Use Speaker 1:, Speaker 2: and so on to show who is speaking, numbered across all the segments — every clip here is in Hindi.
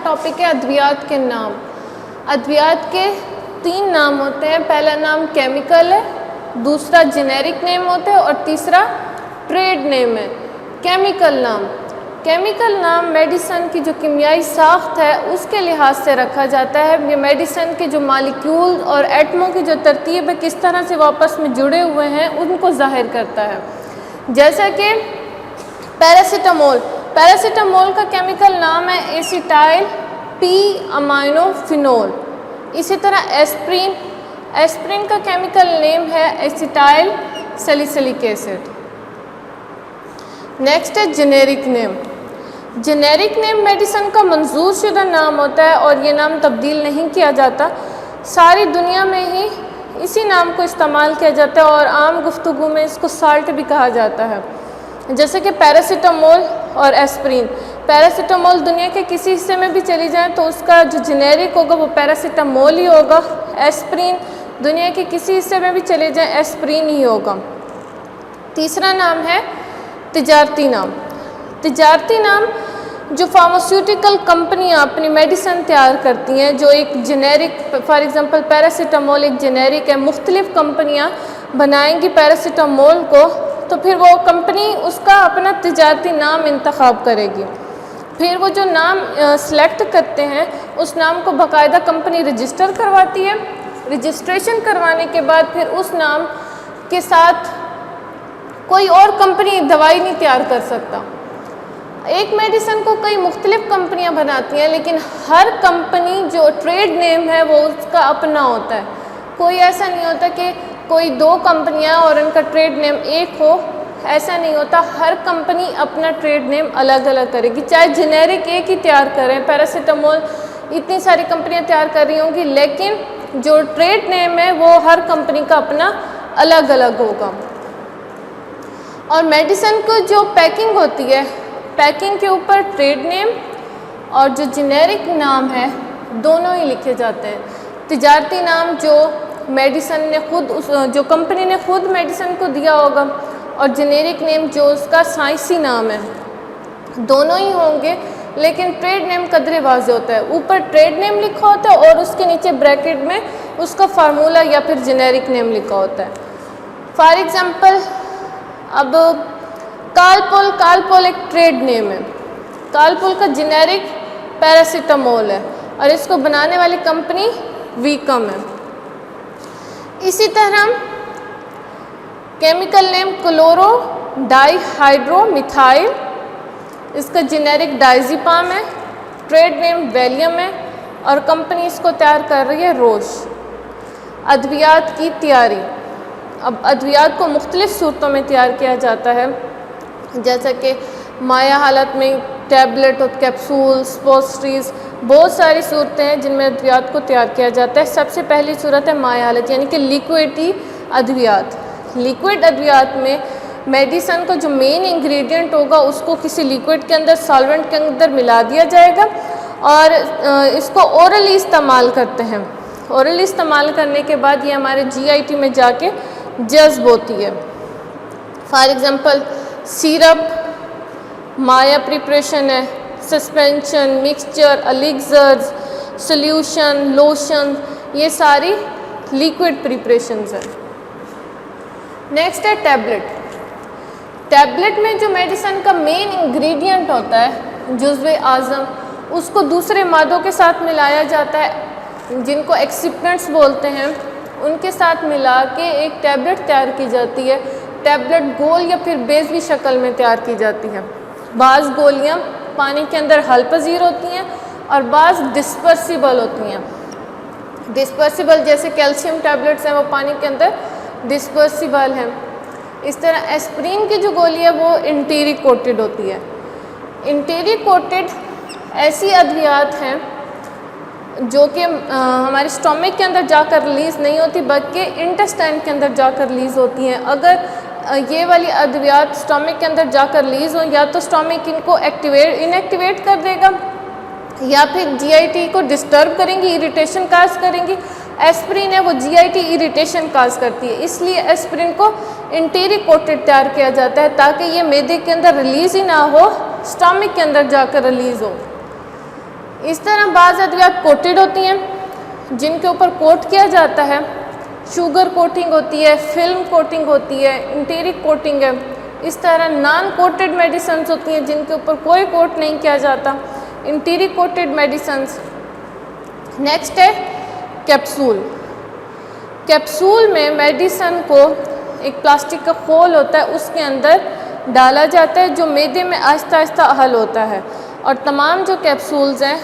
Speaker 1: टॉपिक है अद्वियात के नाम। अद्वियात के 3 नाम होते हैं। पहला नाम केमिकल है, दूसरा जेनेरिक नेम होता है और तीसरा ट्रेड नेम है। केमिकल नाम मेडिसिन की जो कीमियाई साख्त है उसके लिहाज से रखा जाता है। ये मेडिसिन के जो मालिक्यूल और एटमों की जो तरतीब है, किस तरह से वो आपस में जुड़े हुए हैं, उनको ज़ाहिर करता है। जैसा कि पैरासीटामोल का केमिकल नाम है एसिटाइल पी अमाइनोफिनोल। इसी तरह एस्प्रिन का केमिकल नेम है एसिटाइल सैलिसिलिक एसिड। नेक्स्ट है जेनेरिक नेम मेडिसिन का मंजूर शुदा नाम होता है और ये नाम तब्दील नहीं किया जाता। सारी दुनिया में ही इसी नाम को इस्तेमाल किया जाता है और आम गुफ्तगू में इसको साल्ट भी कहा जाता है। जैसे कि पैरासीटामोल और एस्प्रिन। पैरासीटामोल दुनिया के किसी हिस्से में भी चली जाए तो उसका जो जेनेरिक होगा वो पैरासीटामोल ही होगा। एस्प्रिन दुनिया के किसी हिस्से में भी चले जाए एस्प्रिन ही होगा। तीसरा नाम है तिजारती नाम जो फार्मास्यूटिकल कंपनियां अपनी मेडिसिन तैयार करती हैं, जो एक जेनेरिक, फॉर एग्जांपल पैरासीटामोल एक जेनेरिक है, मुख्तलिफ कंपनियां बनाएंगी पैरासीटामोल को, तो फिर वो कंपनी उसका अपना तिजारती नाम इंतखाब करेगी। फिर वो जो नाम सेलेक्ट करते हैं उस नाम को बाकायदा कंपनी रजिस्टर करवाती है। रजिस्ट्रेशन करवाने के बाद फिर उस नाम के साथ कोई और कंपनी दवाई नहीं तैयार कर सकता। एक मेडिसिन को कई मुख्तलिफ कंपनियां बनाती हैं, लेकिन हर कंपनी जो ट्रेड नेम है वो उसका अपना होता है। कोई ऐसा नहीं होता कि कोई 2 कंपनियां और उनका ट्रेड नेम एक हो, ऐसा नहीं होता। हर कंपनी अपना ट्रेड नेम अलग अलग करेगी। चाहे जेनेरिक एक ही तैयार करें, पैरासीटामोल इतनी सारी कंपनियां तैयार कर रही होंगी, लेकिन जो ट्रेड नेम है वो हर कंपनी का अपना अलग अलग होगा। और मेडिसिन को जो पैकिंग होती है, पैकिंग के ऊपर ट्रेड नेम और जो जेनेरिक नाम है दोनों ही लिखे जाते हैं। तिजारती नाम जो मेडिसिन ने खुद जो कंपनी ने खुद मेडिसिन को दिया होगा और जेनेरिक नेम जो उसका साइंसी नाम है, दोनों ही होंगे, लेकिन ट्रेड नेम कदरे वाज़े होता है। ऊपर ट्रेड नेम लिखा होता है और उसके नीचे ब्रैकेट में उसका फार्मूला या फिर जेनेरिक नेम लिखा होता है। फॉर एग्ज़ाम्पल अब कालपोल एक ट्रेड नेम है। कालपोल का जेनेरिक पैरासीटामोल है और इसको बनाने वाली कंपनी वीकम है। इसी तरह केमिकल नेम क्लोरो डाइहाइड्रोमिथाइल, इसका जेनेरिक डायज़ेपाम है, ट्रेड नेम वैलियम है और कंपनी इसको तैयार कर रही है रोश। अद्वियात की तैयारी। अब अद्वियात को मुख्तलिफ सूरतों में तैयार किया जाता है, जैसा कि माया हालत में टैबलेट और कैप्सूल, स्पोस्ट्रीज, बहुत सारी सूरतें हैं जिनमें अद्वियात को तैयार किया जाता है। सबसे पहली सूरत है माया हालत, यानी कि लिक्विड अद्वियात। लिक्विड अद्वियात में मेडिसिन का जो मेन इंग्रेडिएंट होगा उसको किसी लिक्विड के अंदर, सॉल्वेंट के अंदर मिला दिया जाएगा और इसको ओरली इस्तेमाल करते हैं। ओरली इस्तेमाल करने के बाद ये हमारे GIT में जाके जज्ब होती है। फॉर एग्ज़ाम्पल सिरप, माया प्रिपरेशन है, suspension, mixture, elixirs, solution, lotion, ये सारी लिक्विड प्रिपरेशंस हैं। नेक्स्ट है टैबलेट में जो मेडिसिन का मेन इंग्रेडिएंट होता है, जुज़्व आज़म, उसको दूसरे मादों के साथ मिलाया जाता है जिनको एक्सिपेंट्स बोलते हैं, उनके साथ मिला के एक टैबलेट तैयार की जाती है। टैबलेट गोल या फिर बेज़ी शक्ल में तैयार की जाती है। बाज़ गोलियां पानी के अंदर हल पजीर होती हैं और बाज़ डिस्पर्सिबल होती हैं। डिस्पर्सिबल जैसे कैल्शियम टैबलेट्स हैं वो पानी के अंदर डिस्पर्सिबल हैं। इस तरह एस्प्रिन की जो गोली है वो इंटीरी कोटेड होती है। इंटीरी कोटेड ऐसी अद्वियात हैं जो कि हमारे स्टोमक के अंदर जाकर रिलीज़ नहीं होती, बल्कि इंटेस्टाइन के अंदर जाकर रिलीज़ होती हैं। अगर ये वाली अद्वियात स्टोमक के अंदर जाकर रिलीज़ हो, या तो स्टोमक इनको इनएक्टिवेट कर देगा या फिर GIT को डिस्टर्ब करेंगी, इरिटेशन काज करेंगी। एस्प्रिन है वो GIT इरिटेशन काज करती है, इसलिए एस्प्रिन को इंटीरी कोटेड तैयार किया जाता है ताकि ये मैदे के अंदर रिलीज़ ही ना हो, स्टोमक के अंदर जाकर रिलीज़ हो। इस तरह बाज़ अद्वियात कोटेड होती हैं जिनके ऊपर कोट किया जाता है, शुगर कोटिंग होती है, फिल्म कोटिंग होती है, इंटीरिक कोटिंग है। इस तरह नॉन कोटेड मेडिसिन्स होती हैं जिनके ऊपर कोई कोट नहीं किया जाता, इंटीरिक कोटेड मेडिसिन्स। नेक्स्ट है कैप्सूल। कैप्सूल में मेडिसिन को एक प्लास्टिक का खोल होता है, उसके अंदर डाला जाता है जो मैदे में आहिस्ता आहिस्ता हल होता है, और तमाम जो कैप्सूल्स हैं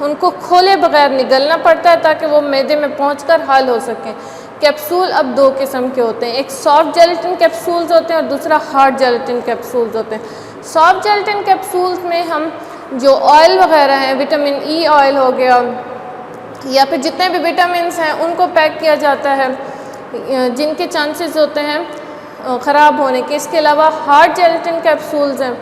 Speaker 1: उनको खोले बगैर निगलना पड़ता है ताकि वो मैदे में पहुंचकर हल हो सकें। कैप्सूल अब दो किस्म के होते हैं, एक सॉफ्ट जेलेटिन कैप्सूल्स होते हैं और दूसरा हार्ड जेलेटिन कैप्सूल्स होते हैं। सॉफ्ट जेलेटिन कैप्सूल्स में हम जो ऑयल वगैरह हैं, विटामिन ई ऑयल हो गया या फिर जितने भी विटामिन हैं उनको पैक किया जाता है जिनके चांसेस होते हैं ख़राब होने के। इसके अलावा हार्ड जेलेटिन कैप्सूल्स हैं।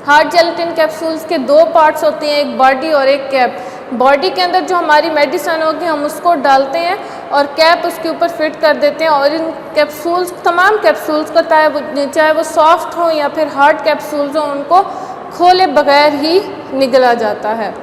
Speaker 1: हार्ड जेलेटिन कैप्सूल्स के दो पार्ट्स होते हैं, एक बॉडी और एक कैप। बॉडी के अंदर जो हमारी मेडिसिन होगी हम उसको डालते हैं और कैप उसके ऊपर फिट कर देते हैं, और इन कैप्सूल्स, तमाम कैप्सूल्स को चाहे वो सॉफ्ट हो या फिर हार्ड कैप्सूल्स हो, उनको खोले बगैर ही निगला जाता है।